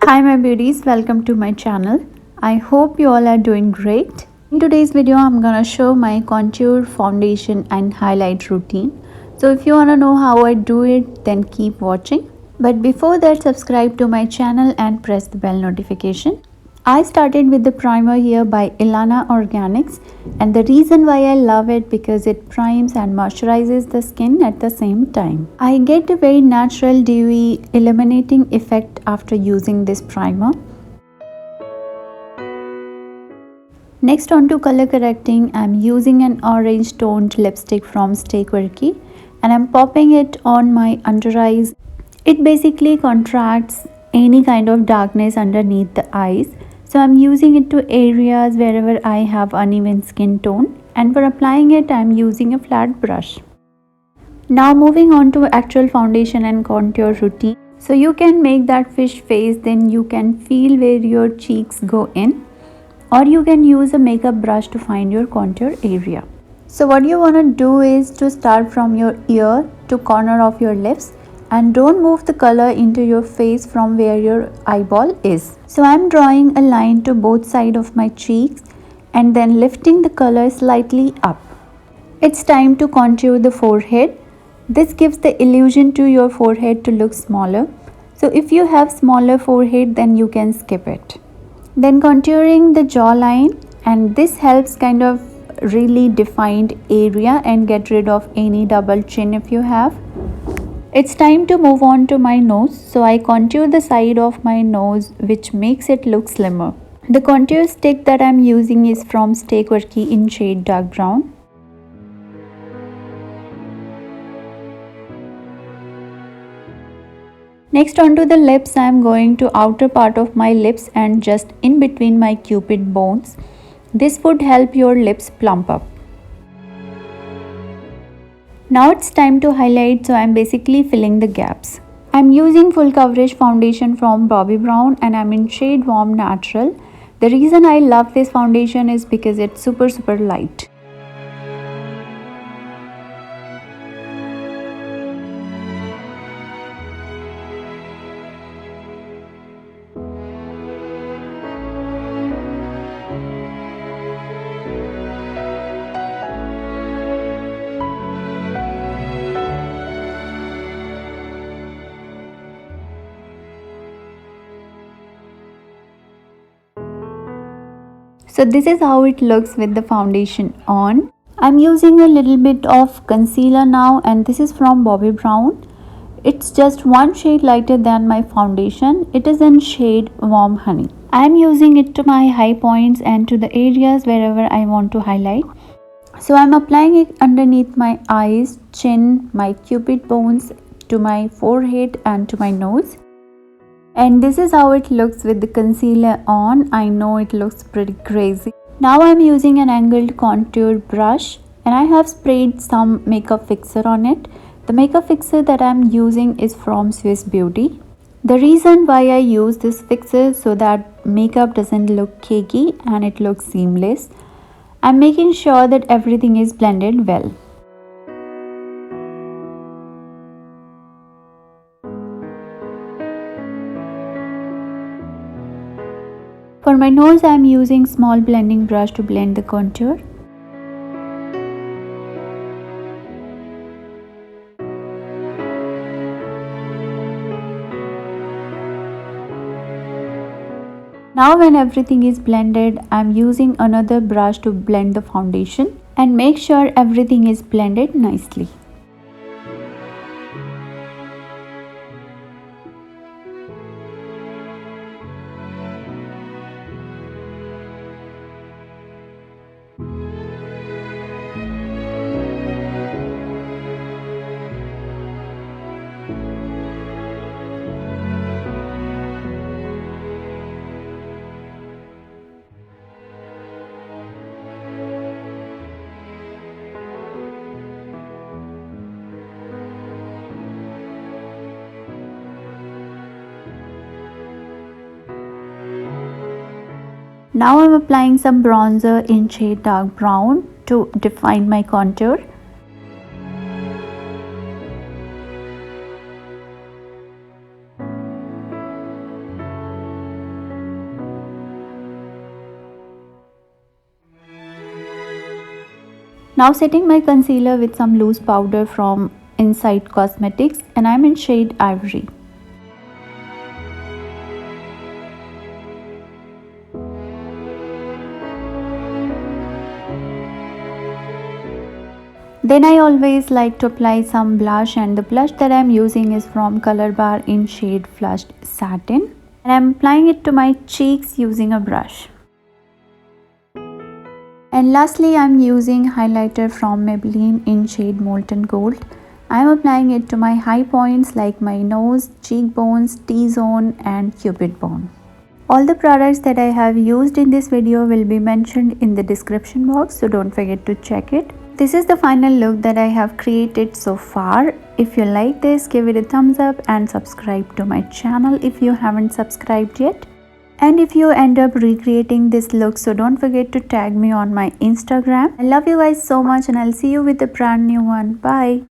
Hi my beauties, welcome to my channel. I hope you all are doing great. In today's video I'm gonna show my contour, foundation and highlight routine. So if you wanna know how I do it, then keep watching. But before that, subscribe to my channel and press the bell notification. I started with the primer here by Ilana Organics, and the reason why I love it because it primes and moisturizes the skin at the same time. I get a very natural dewy illuminating effect after using this primer. Next, on to color correcting, I'm using an orange toned lipstick from Stay Quirky and I'm popping it on my under eyes. It basically contracts any kind of darkness underneath the eyes. So I'm using it to areas wherever I have uneven skin tone, and for applying it I'm using a flat brush. Now moving on to actual foundation and contour routine. So you can make that fish face, then you can feel where your cheeks go in, or you can use a makeup brush to find your contour area. So what you want to do is to start from your ear to corner of your lips, and don't move the color into your face from where your eyeball is. So I'm drawing a line to both sides of my cheeks and then lifting the color slightly up. It's time to contour the forehead. This gives the illusion to your forehead to look smaller. So if you have smaller forehead, then you can skip it. Then contouring the jawline, and this helps kind of really defined area and get rid of any double chin if you have. It's time to move on to my nose, so I contour the side of my nose, which makes it look slimmer. The contour stick that I'm using is from Stay Quirky in shade dark brown. Next, onto the lips, I'm going to outer part of my lips and just in between my cupid bones. This would help your lips plump up. Now it's time to highlight, so I'm basically filling the gaps. I'm using full coverage foundation from Bobbi Brown and I'm in shade Warm Natural. The reason I love this foundation is because it's super light. So this is how it looks with the foundation on. I'm using a little bit of concealer now, and this is from Bobbi Brown. It's just one shade lighter than my foundation. It is in shade Warm Honey. I'm using it to my high points and to the areas wherever I want to highlight. So I'm applying it underneath my eyes, chin, my cupid bones, to my forehead and to my nose. And this is how it looks with the concealer on. I know it looks pretty crazy. Now I'm using an angled contour brush and I have sprayed some makeup fixer on it. The makeup fixer that I'm using is from Swiss Beauty. The reason why I use this fixer so that makeup doesn't look cakey and it looks seamless. I'm making sure that everything is blended well. For my nose, I am using small blending brush to blend the contour. Now when everything is blended, I am using another brush to blend the foundation and make sure everything is blended nicely. Now I'm applying some bronzer in shade dark brown to define my contour. Now setting my concealer with some loose powder from Insight Cosmetics, and I'm in shade Ivory. Then I always like to apply some blush, and the blush that I'm using is from Color Bar in shade Flushed Satin, and I'm applying it to my cheeks using a brush. And lastly, I'm using highlighter from Maybelline in shade Molten Gold. I'm applying it to my high points like my nose, cheekbones, T-zone and cupid bone. All the products that I have used in this video will be mentioned in the description box, so don't forget to check it. This is the final look that I have created so far. If you like this, give it a thumbs up and subscribe to my channel if you haven't subscribed yet. And if you end up recreating this look, so don't forget to tag me on my Instagram. I love you guys so much, and I'll see you with a brand new one. Bye.